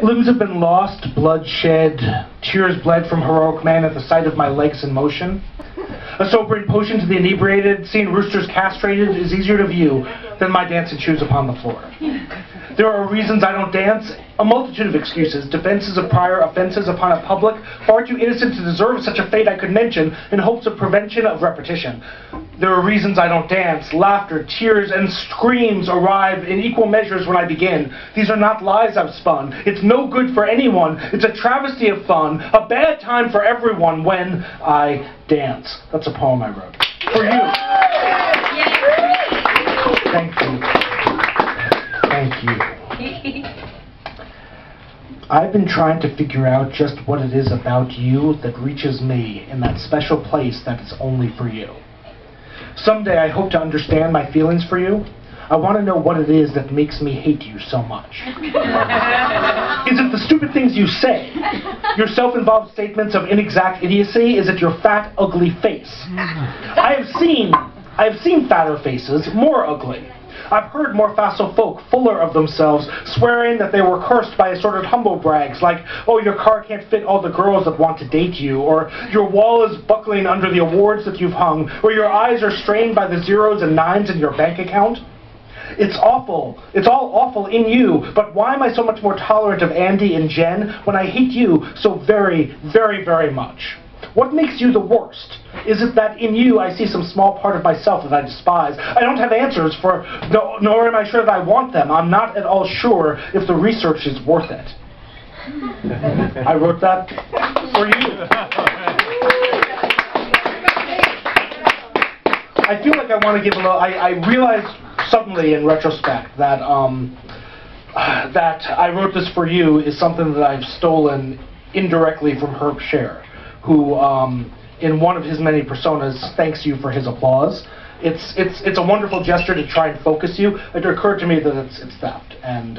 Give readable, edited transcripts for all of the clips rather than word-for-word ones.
Limbs have been lost, blood shed, tears bled from heroic man at the sight of my legs in motion. A sobering potion to the inebriated, seeing roosters castrated is easier to view than my dancing shoes upon the floor. There are reasons I don't dance, a multitude of excuses, defenses of prior offenses upon a public far too innocent to deserve such a fate I could mention, in hopes of prevention of repetition. There are reasons I don't dance. Laughter, tears, and screams arrive in equal measures when I begin. These are not lies I've spun. It's no good for anyone. It's a travesty of fun, a bad time for everyone when I dance. That's a poem I wrote. For you. Thank you. Thank you. I've been trying to figure out just what it is about you that reaches me in that special place that is only for you. Someday I hope to understand my feelings for you. I want to know what it is that makes me hate you so much. Is it the stupid things you say? Your self-involved statements of inexact idiocy? Is it your fat, ugly face? I have seen fatter faces, more ugly. I've heard more facile folk, fuller of themselves, swearing that they were cursed by assorted humble brags, like, oh, your car can't fit all the girls that want to date you, or your wall is buckling under the awards that you've hung, or your eyes are strained by the zeros and nines in your bank account. It's awful. It's all awful in you, but why am I so much more tolerant of Andy and Jen when I hate you so very, very, very much? What makes you the worst? Is it that in you I see some small part of myself that I despise? I don't have answers for, nor am I sure that I want them. I'm not at all sure if the research is worth it. I wrote that for you. I feel like I want to give a little, I realized suddenly in retrospect that that I wrote this for you is something that I've stolen indirectly from Herb Scher, who, in one of his many personas, thanks you for his applause. It's a wonderful gesture to try and focus you. It occurred to me that it's theft, and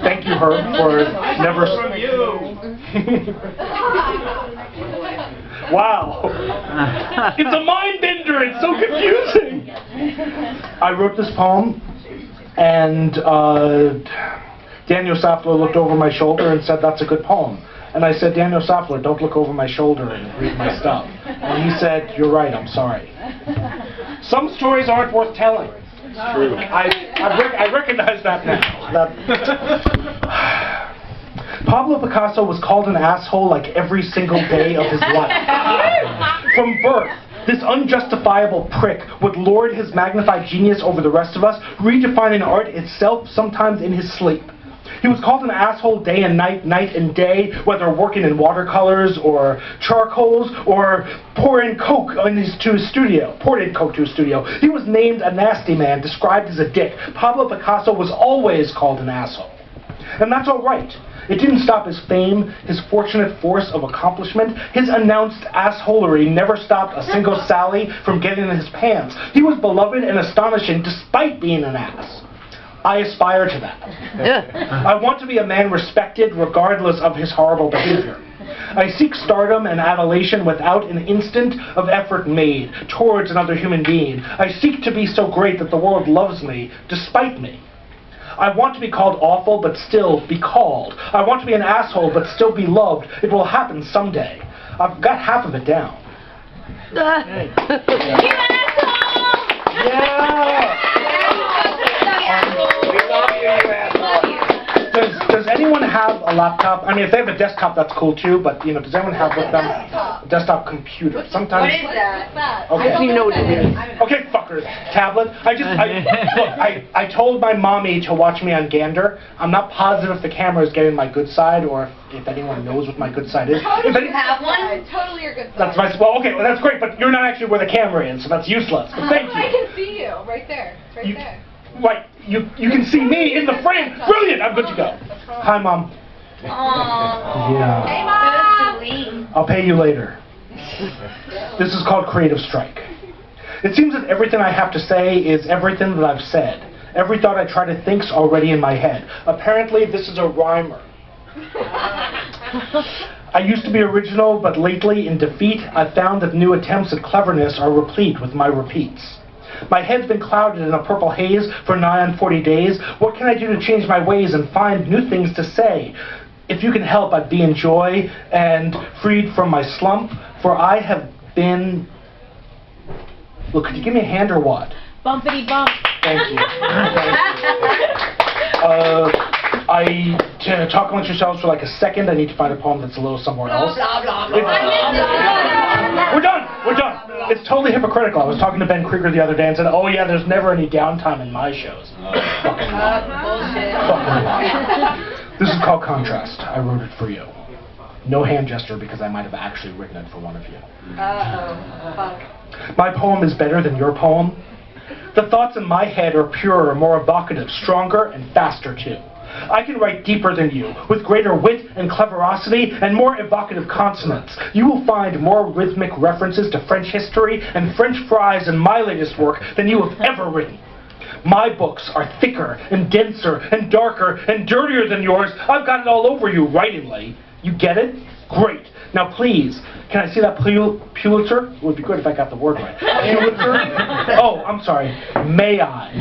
thank you, Herb, for never. From you. Wow, it's a mind bender. It's so confusing. I wrote this poem, and Daniel Safler looked over my shoulder and said, "That's a good poem." And I said, "Daniel Safler, don't look over my shoulder and read my stuff." And he said, "You're right, I'm sorry." Some stories aren't worth telling. It's true. I recognize that now. Pablo Picasso was called an asshole like every single day of his life. From birth, this unjustifiable prick would lord his magnified genius over the rest of us, redefining art itself sometimes in his sleep. He was called an asshole day and night, night and day, whether working in watercolors or charcoals or pouring coke to his studio. He was named a nasty man, described as a dick. Pablo Picasso was always called an asshole. And that's all right. It didn't stop his fame, his fortunate force of accomplishment. His announced assholery never stopped a single Sally from getting in his pants. He was beloved and astonishing despite being an ass. I aspire to that. I want to be a man respected regardless of his horrible behavior. I seek stardom and adulation without an instant of effort made towards another human being. I seek to be so great that the world loves me despite me. I want to be called awful but still be called. I want to be an asshole but still be loved. It will happen someday. I've got half of it down. Hey. Yeah. Does anyone have a laptop? I mean, if they have a desktop, that's cool too. But does anyone have with them a desktop computer? Sometimes. What is that? Okay. I don't even know what it is. Okay, fuckers. Tablet. I told my mommy to watch me on Gander. I'm not positive if the camera is getting my good side or if anyone knows what my good side is. If you have one, totally your good side. That's my. Well, okay, well that's great, but you're not actually where the camera is, so that's useless. But thank you. I can see you right there. Right there. Right, you can see me in the frame. Brilliant, I'm good to go. Hi, Mom. Aww. Yeah. Hey, Mom. I'll pay you later. This is called Creative Strike. It seems that everything I have to say is everything that I've said. Every thought I try to think's already in my head. Apparently, this is a rhymer. I used to be original, but lately, in defeat, I've found that new attempts at cleverness are replete with my repeats. My head's been clouded in a purple haze for nigh on 40 days. What can I do to change my ways and find new things to say? If you can help, I'd be in joy and freed from my slump, for I have been... Look, could you give me a hand or what? Bumpity bump. Thank you. Talk amongst yourselves for like a second. I need to find a poem that's a little somewhere else. We're done. We're done. It's totally hypocritical. I was talking to Ben Krieger the other day and said, oh yeah, there's never any downtime in my shows. Bullshit. This is called Contrast. I wrote it for you. No hand gesture because I might have actually written it for one of you. Fuck. My poem is better than your poem. The thoughts in my head are purer, more evocative, stronger, and faster too. I can write deeper than you, with greater wit and cleverosity and more evocative consonants. You will find more rhythmic references to French history and French fries in my latest work than you have ever written. My books are thicker and denser and darker and dirtier than yours. I've got it all over you, writingly. You get it? Great. Now please, can I see that Pulitzer? It would be good if I got the word right. Pulitzer? Oh, I'm sorry. May I?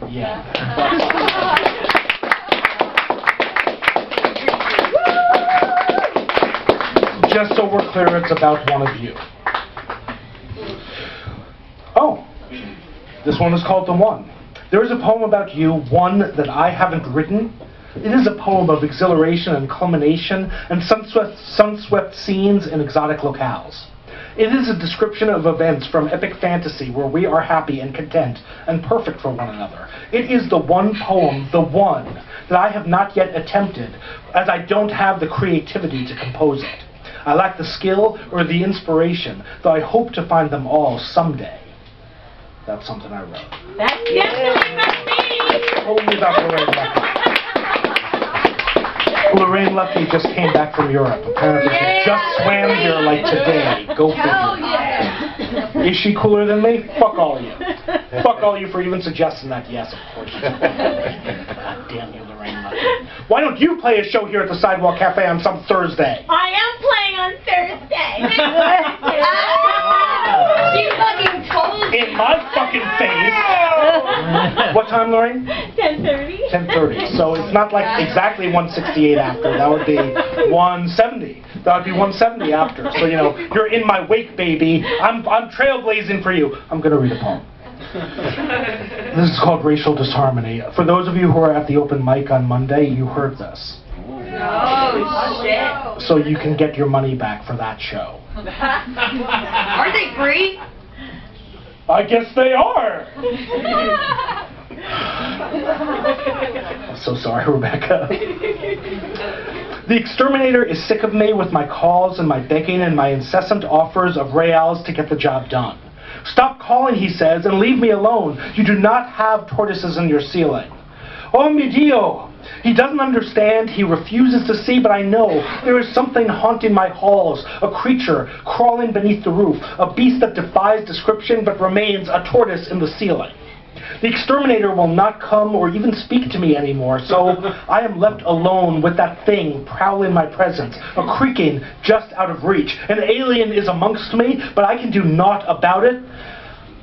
Yeah. Just so we're clear, it's about one of you. Oh, this one is called The One. There is a poem about you, one that I haven't written. It is a poem of exhilaration and culmination and sun-swept scenes in exotic locales. It is a description of events from epic fantasy where we are happy and content and perfect for one another. It is the one poem, the one, that I have not yet attempted, as I don't have the creativity to compose it. I lack the skill or the inspiration, though I hope to find them all someday. That's something I wrote. That's definitely not me. Poem is about Lorraine Lucky. Lorraine Lucky just came back from Europe. Apparently she just swam here like today. Go figure. Yeah. Is she cooler than me? Fuck all of you. Fuck all of you for even suggesting that. Yes, of course. God damn you, Lorraine Lucky. Why don't you play a show here at the Sidewalk Cafe on some Thursday? I am playing on Thursday. She fucking told you. In my fucking face. What time, Lorraine? 10:30. 10:30. So it's not like exactly 168 after. That would be 170. That would be 170 after. So, you know, you're in my wake, baby. I'm trailblazing for you. I'm going to read a poem. This is called Racial Disharmony. For those of you who are at the open mic on Monday, you heard this. Oh, shit. So you can get your money back for that show. Are they free? I guess they are. I'm so sorry, Rebecca. The exterminator is sick of me with my calls and my begging and my incessant offers of reals to get the job done. Stop calling, he says, and leave me alone. You do not have tortoises in your ceiling. Oh, mi Dio! He doesn't understand, he refuses to see, but I know there is something haunting my halls, a creature crawling beneath the roof, a beast that defies description but remains a tortoise in the ceiling. The exterminator will not come or even speak to me anymore, so I am left alone with that thing prowling my presence, a creaking just out of reach. An alien is amongst me, but I can do naught about it.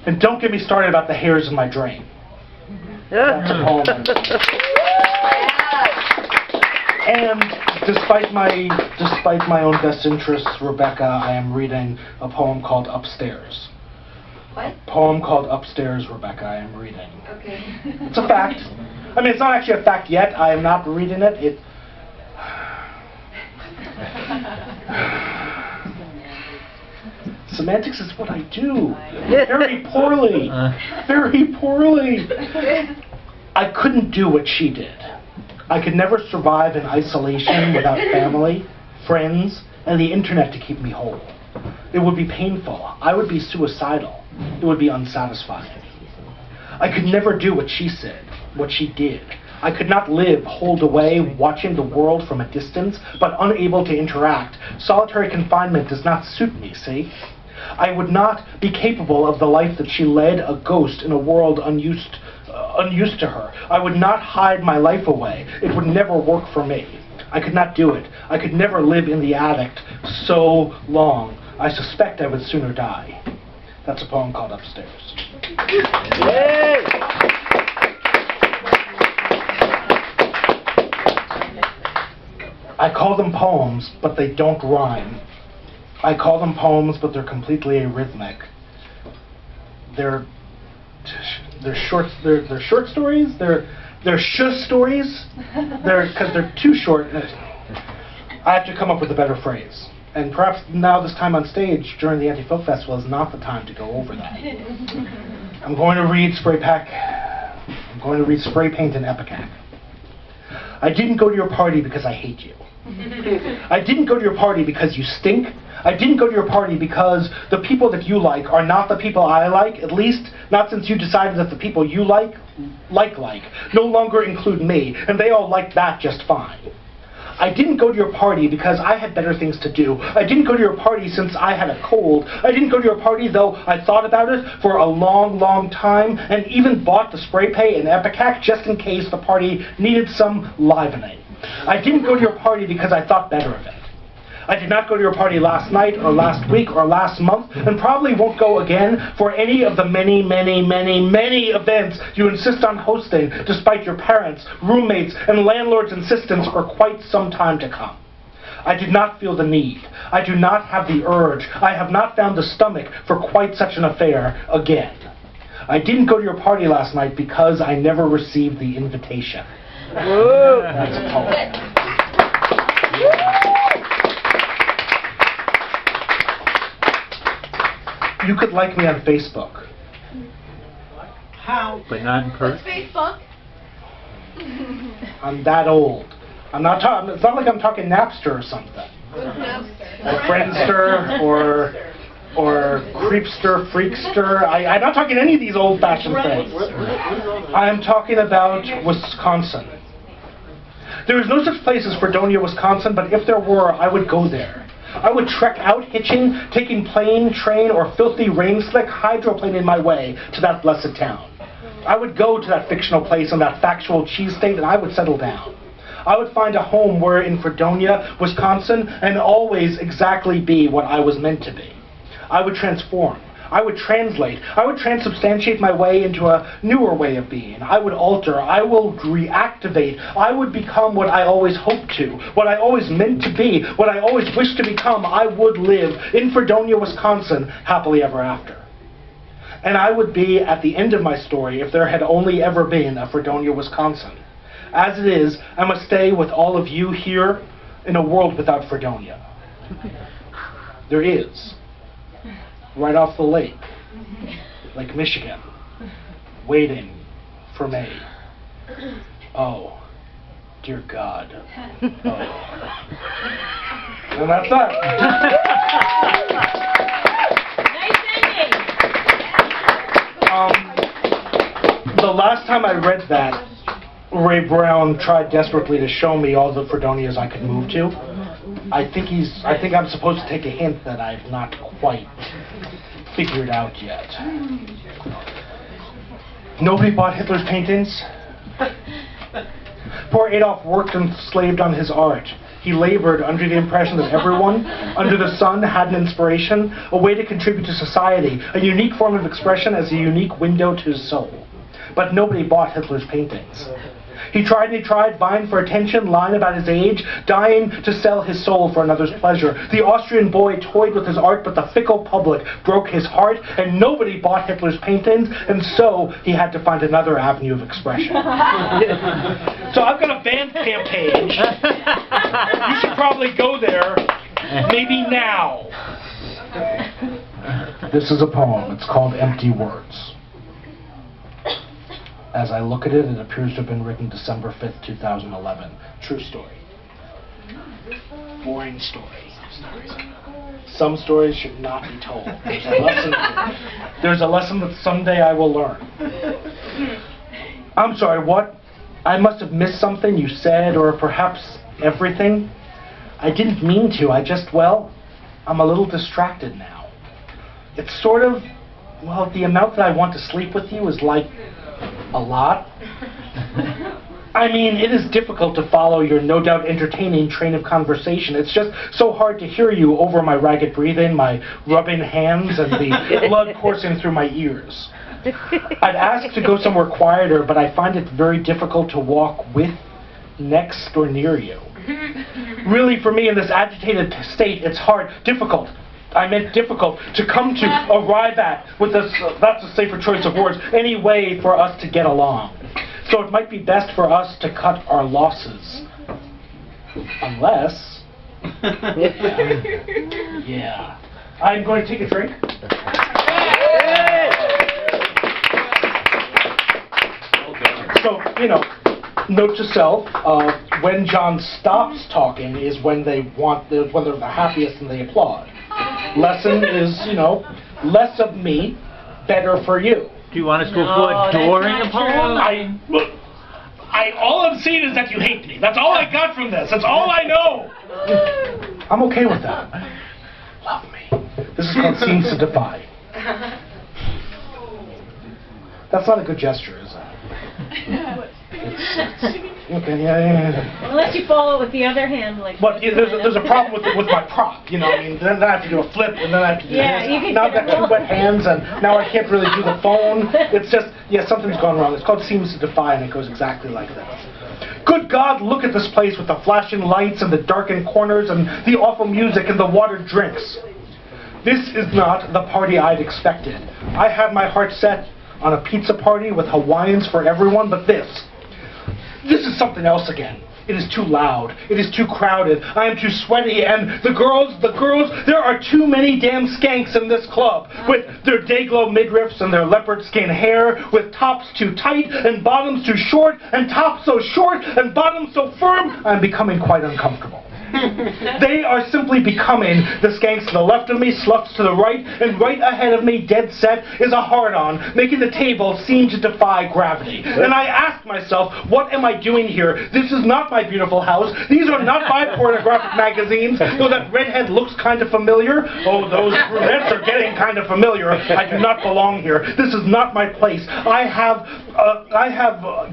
And don't get me started about the hairs in my drain. That's a poem. And despite my own best interests, Rebecca, I am reading a poem called Upstairs. What? Poem called Upstairs, Rebecca, I am reading. Okay. It's a fact. I mean, it's not actually a fact yet. I am not reading it. Semantics is what I do. Very poorly. Very poorly. I couldn't do what she did. I could never survive in isolation without family, friends, and the internet to keep me whole. It would be painful. I would be suicidal. It would be unsatisfying. I could never do what she said, what she did. I could not live holed away, watching the world from a distance, but unable to interact. Solitary confinement does not suit me, see? I would not be capable of the life that she led, a ghost in a world unused to her. I would not hide my life away. It would never work for me. I could not do it. I could never live in the attic so long. I suspect I would sooner die. That's a poem called Upstairs. Yay! I call them poems, but they don't rhyme. I call them poems, but they're completely arrhythmic. They're short stories. They're shush stories. Because they're too short. I have to come up with a better phrase. And perhaps now this time on stage during the Anti-Folk Festival is not the time to go over that. I'm going to read Spray Paint and Epicac. I didn't go to your party because I hate you. I didn't go to your party because you stink. I didn't go to your party because the people that you like are not the people I like, at least not since you decided that the people you like, no longer include me, and they all like that just fine. I didn't go to your party because I had better things to do. I didn't go to your party since I had a cold. I didn't go to your party though I thought about it for a long, long time and even bought the spray paint and Epicac just in case the party needed some livening. I didn't go to your party because I thought better of it. I did not go to your party last night or last week or last month and probably won't go again for any of the many, many, many, many events you insist on hosting despite your parents, roommates, and landlord's insistence for quite some time to come. I did not feel the need. I do not have the urge. I have not found the stomach for quite such an affair again. I didn't go to your party last night because I never received the invitation. Whoa. That's a poem. You could like me on Facebook. How? But not in person. Facebook. I'm that old. I'm not talking. It's not like I'm talking Napster or something, or Friendster, or Creepster, Freakster. I'm not talking any of these old-fashioned things. I am talking about Wisconsin. There is no such place as Fredonia, Wisconsin, but if there were, I would go there. I would trek out hitching, taking plane, train, or filthy rain-slick hydroplane in my way to that blessed town. I would go to that fictional place on that factual cheese state and I would settle down. I would find a home where in Fredonia, Wisconsin, and always exactly be what I was meant to be. I would transform. I would translate. I would transubstantiate my way into a newer way of being. I would alter. I will reactivate. I would become what I always hoped to, what I always meant to be, what I always wished to become. I would live in Fredonia, Wisconsin, happily ever after. And I would be at the end of my story if there had only ever been a Fredonia, Wisconsin. As it is, I must stay with all of you here in a world without Fredonia. There is. Right off the lake, Lake Michigan, waiting for me. Oh, dear God. Oh. And that's that. Nice ending. The last time I read that, Ray Brown tried desperately to show me all the Fredonias I could move to. I think I'm supposed to take a hint that I've not quite figured out yet. Nobody bought Hitler's paintings. Poor Adolf worked and slaved on his art. He labored under the impression that everyone under the sun had an inspiration, a way to contribute to society, a unique form of expression as a unique window to his soul. But nobody bought Hitler's paintings. He tried and he tried, vying for attention, lying about his age, dying to sell his soul for another's pleasure. The Austrian boy toyed with his art, but the fickle public broke his heart, and nobody bought Hitler's paintings, and so he had to find another avenue of expression. So I've got a Bandcamp page. You should probably go there, maybe now. This is a poem. It's called Empty Words. As I look at it, it appears to have been written December 5th, 2011. True story. Boring story. Some stories should not be told. There's a lesson that someday I will learn. I'm sorry, what? I must have missed something you said, or perhaps everything. I didn't mean to. I'm a little distracted now. It's sort of, the amount that I want to sleep with you is like a lot. I mean, it is difficult to follow your no doubt entertaining train of conversation. It's just so hard to hear you over my ragged breathing, my rubbing hands, and the blood coursing through my ears. I'd ask to go somewhere quieter, but I find it very difficult to walk with, next, or near you. Really, for me, in this agitated state, it's hard, difficult. I meant difficult to come to, arrive at, with this, that's a safer choice of words, any way for us to get along. So it might be best for us to cut our losses. Unless... yeah. I'm going to take a drink. So, you know, note to self, when John stops talking is when they're the happiest and they applaud. Lesson is, you know, less of me, better for you. Do you want us to avoid during the poem? All I'm seeing is that you hate me. That's all I got from this. That's all I know. I'm okay with that. Love me. This is called Seems to Defy. That's not a good gesture, is it? Okay, yeah. Unless you follow with the other hand, like. But there's a problem with my prop, you know. I mean, then I have to do a flip, and then I have to do this. You can now I've got 2 wet hands, and now I can't really do the phone. It's just, yeah, something's gone wrong. It's called Seems to Defy, and it goes exactly like this. Good God, look at this place with the flashing lights and the darkened corners and the awful music and the watered drinks. This is not the party I'd expected. I had my heart set on a pizza party with Hawaiians for everyone, but this is something else again. It is too loud. It is too crowded. I am too sweaty, and the girls, there are too many damn skanks in this club, with their day-glow midriffs and their leopard skin hair, with tops too tight and bottoms too short, and tops so short and bottoms so firm, I'm becoming quite uncomfortable. They are simply becoming the skanks to the left of me, sluts to the right, and right ahead of me, dead set, is a hard-on, making the table seem to defy gravity. And I ask myself, what am I doing here? This is not my beautiful house. These are not my pornographic magazines, though that redhead looks kind of familiar. Oh, those brunettes are getting kind of familiar. I do not belong here. This is not my place. I have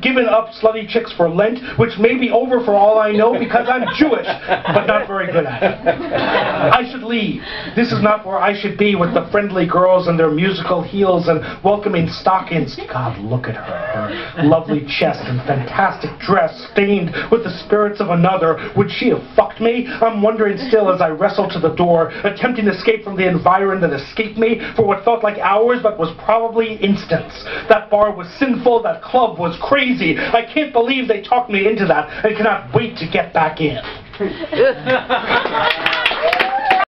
given up slutty chicks for Lent, which may be over for all I know because I'm Jewish, but not very good at it. I should leave. This is not where I should be with the friendly girls and their musical heels and welcoming stockings. God, look at her lovely chest and fantastic dress stained with the spirits of another. Would she have fucked me? I'm wondering still as I wrestle to the door, attempting to escape from the environment that escaped me for what felt like hours but was probably instants. That bar was sinful. That club was crazy. I can't believe they talked me into that and cannot wait to get back in.